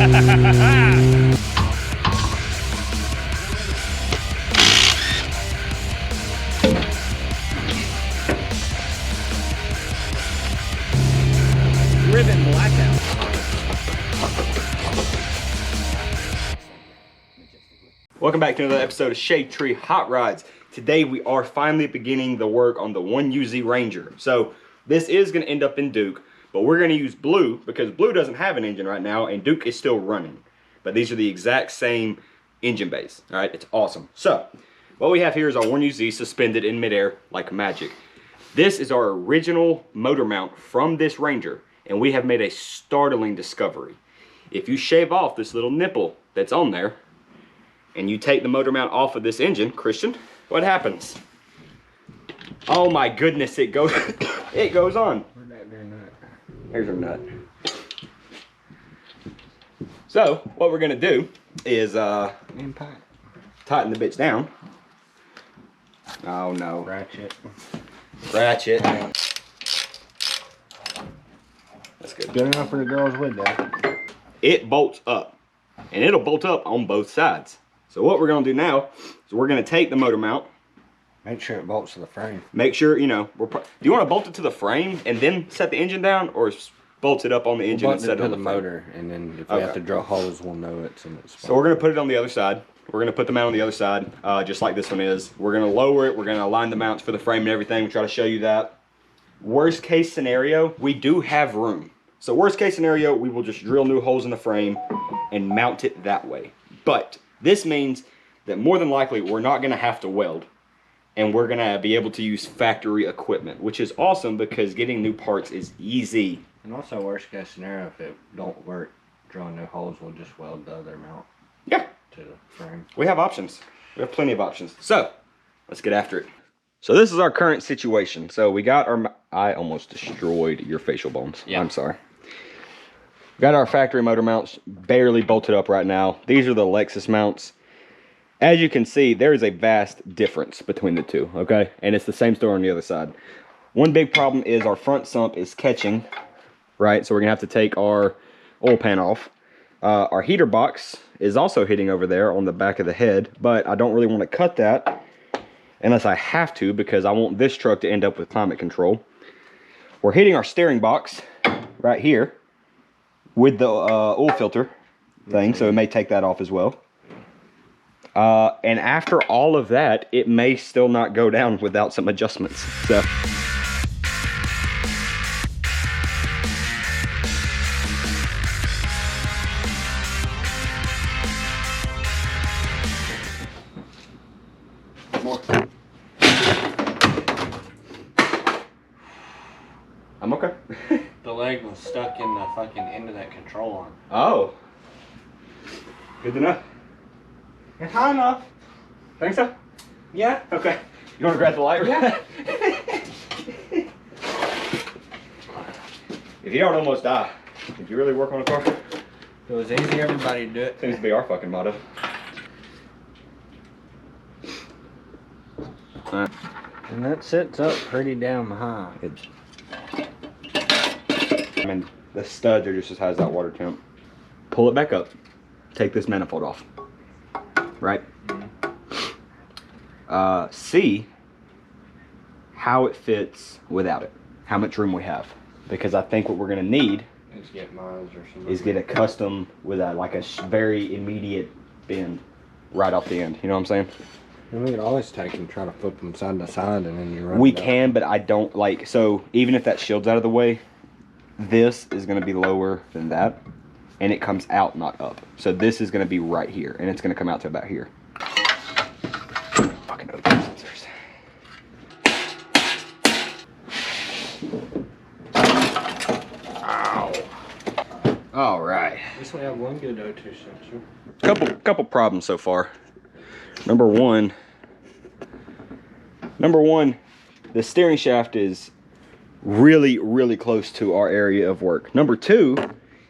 Ribbon blackout. Welcome back to another episode of Shade Tree Hot Rods. Today we are finally beginning the work on the 1UZ Ranger. So this is going to end up in Duke, but we're going to use Blue because Blue doesn't have an engine right now and Duke is still running. But these are the exact same engine base. All right, it's awesome. So what we have here is our 1UZ suspended in midair like magic. This is our original motor mount from this Ranger, and we have made a startling discovery. If you shave off this little nipple that's on there, and you take the motor mount off of this engine, Christian, what happens? Oh my goodness, it goes it goes on. Where'd that be nut? Here's our nut. So what we're gonna do is tighten the bitch down. Oh no. Ratchet. That's good. Good enough for the girls with that. It bolts up, and it'll bolt up on both sides. So what we're gonna do now is we're gonna take the motor mount. Make sure it bolts to the frame. Make sure, you know, do you want to bolt it to the frame and then set the engine down, or bolt it up on the engine and set it on the motor, and then if we have to drill holes, we'll know it's in its spot. So we're gonna put it on the other side. We're gonna put the mount on the other side, just like this one is. We're gonna lower it. We're gonna align the mounts for the frame and everything. We'll try to show you that. Worst case scenario, we do have room. So worst case scenario, we will just drill new holes in the frame and mount it that way. But this means that more than likely we're not gonna have to weld, and we're gonna be able to use factory equipment, which is awesome because getting new parts is easy. And also, worst case scenario, if it don't work, drilling new holes, we'll just weld the other mount Yeah, to the frame. we have options. We have plenty of options. So let's get after it. So this is our current situation. So we got our, I almost destroyed your facial bones. Yeah. I'm sorry. Got our factory motor mounts barely bolted up right now. These are the Lexus mounts. As you can see, there is a vast difference between the two, okay? And it's the same story on the other side. One big problem is our front sump is catching, right? So we're gonna have to take our oil pan off. Our heater box is also hitting over there on the back of the head, but I don't really want to cut that unless I have to, because I want this truck to end up with climate control. We're hitting our steering box right here with the oil filter thing, so it may take that off as well. And after all of that, it may still not go down without some adjustments. So. More. I'm okay. The leg was stuck in the fucking end of that control arm. Oh. Good to know. It's high enough. Think so? Yeah. Okay. You want to grab the light? Yeah. If you don't almost die, did you really work on a car? If it was easy, everybody'd do it. Seems to be our fucking motto. Alright. And that sits up pretty damn high. I mean, the studs are just as high as that water temp. Pull it back up. Take this manifold off. Right? See how it fits without it. How much room we have. Because I think what we're going to need Is get miles or something. is get a custom with a, like a very immediate bend right off the end. You know what I'm saying? And we could always take and try to flip them side to side, and then you run. We can, but I don't like, so even if that shield's out of the way, this is going to be lower than that, and it comes out, not up. So this is going to be right here, and it's going to come out to about here. Fucking open sensors. Ow. All right. At least we have one good O2 sensor. Couple problems so far. Number one, the steering shaft is really close to our area of work. Number two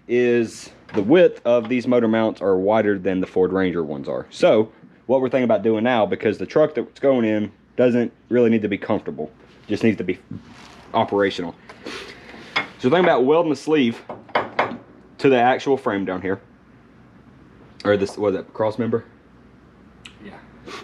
is the width of these motor mounts are wider than the Ford Ranger ones are. So what we're thinking about doing now, because the truck that's going in doesn't really need to be comfortable, just needs to be operational. So we're thinking about welding the sleeve to the actual frame down here. or this, what is that, cross member? Yeah.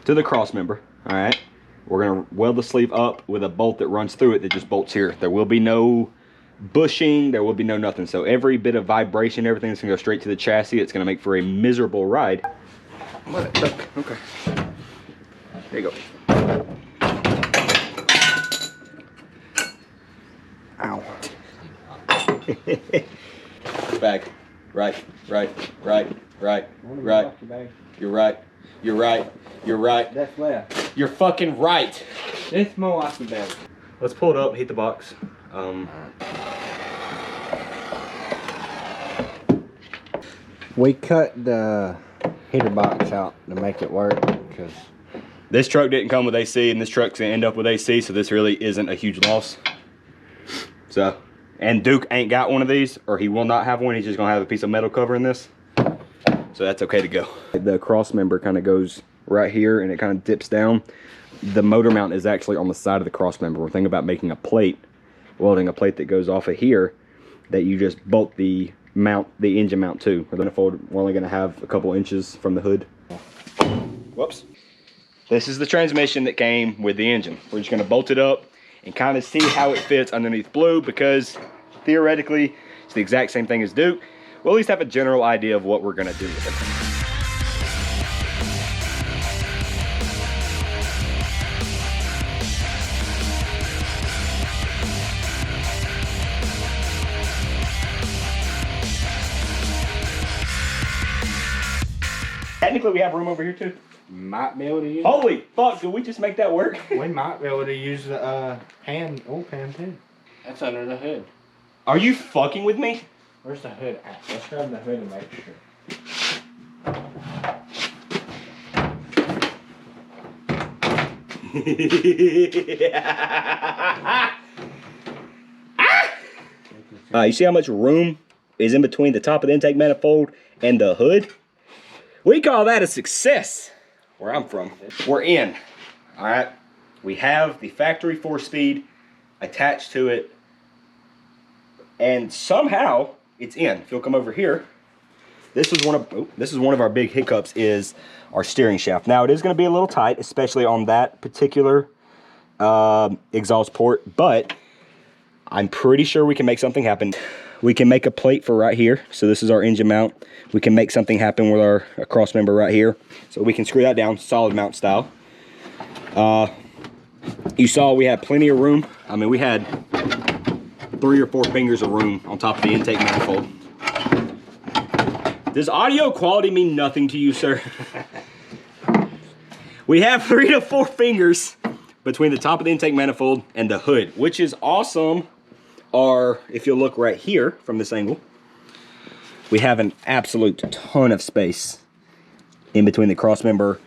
To the cross member. All right. We're gonna weld the sleeve up with a bolt that runs through it that just bolts here. There will be no bushing, there will be no nothing. So every bit of vibration, everything's gonna go straight to the chassis. It's gonna make for a miserable ride. Okay. There you go. Ow. Back. Right. You're right. You're right. That's left. You're fucking right. It's more like the bag. Let's pull it up, heat the box. We cut the heater box out to make it work because this truck didn't come with AC, and this truck's gonna end up with AC, so this really isn't a huge loss. So, and Duke ain't got one of these, or he will not have one. He's just gonna have a piece of metal covering this. So that's okay to go. The cross member kind of goes right here, and it kind of dips down. The motor mount is actually on the side of the cross member. We're thinking about making a plate, welding a plate that goes off of here, that you just bolt the mount, the engine mount to. We're only gonna have a couple inches from the hood. Whoops. This is the transmission that came with the engine. We're just gonna bolt it up and kind of see how it fits underneath Blue, because theoretically it's the exact same thing as Duke. We'll at least have a general idea of what we're gonna do with it. Technically, we have room over here too. might be able to use. Holy fuck! Did we just make that work? We might be able to use the oil pan too. That's under the hood. Are you fucking with me? Where's the hood at? Let's grab the hood and make sure. You see how much room is in between the top of the intake manifold and the hood? We call that a success where I'm from. We're in. All right. We have the factory 4-speed attached to it, and somehow it's in. If you'll come over here, this is one of our big hiccups, is our steering shaft. Now it is going to be a little tight, especially on that particular exhaust port, but I'm pretty sure we can make something happen. We can make a plate for right here. So this is our engine mount. We can make something happen with our cross member right here. So we can screw that down solid mount style. You saw we had plenty of room. I mean, we had 3 or 4 fingers of room on top of the intake manifold. Does audio quality mean nothing to you, sir? We have 3 to 4 fingers between the top of the intake manifold and the hood, which is awesome. Or if you look right here from this angle, we have an absolute ton of space in between the cross member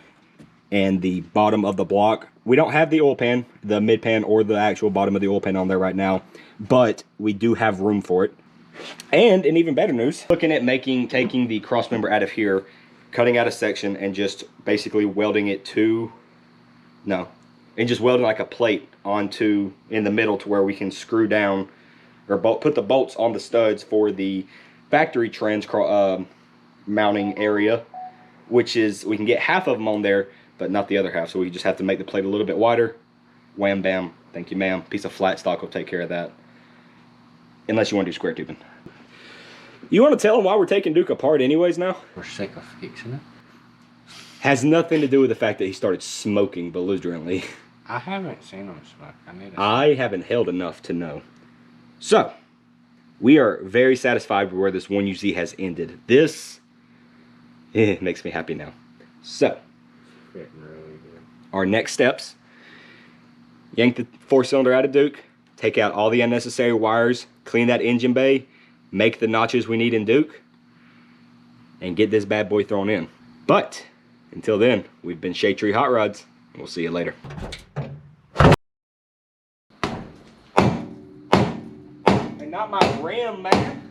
and the bottom of the block. We don't have the oil pan, the mid pan, or the actual bottom of the oil pan on there right now, but we do have room for it. And in even better news, looking at taking the cross member out of here, cutting out a section, and just basically welding it to, and just welding like a plate onto in the middle to where we can screw down or put the bolts on the studs for the factory trans mounting area, which is, we can get half of them on there, but not the other half. So we just have to make the plate a little bit wider. Wham bam, thank you ma'am. Piece of flat stock will take care of that. Unless you want to do square tubing. You want to tell them why we're taking Duke apart anyways now? We're sick of fixing it. Has nothing to do with the fact that he started smoking belligerently. I haven't seen him smoke. I haven't held enough to know. So, we are very satisfied with where this 1UZ has ended. This makes me happy now. So, our next steps: yank the 4-cylinder out of Duke, take out all the unnecessary wires, clean that engine bay, make the notches we need in Duke, and get this bad boy thrown in. But until then, we've been Shade Tree Hot Rods, and we'll see you later. And not my rim, man.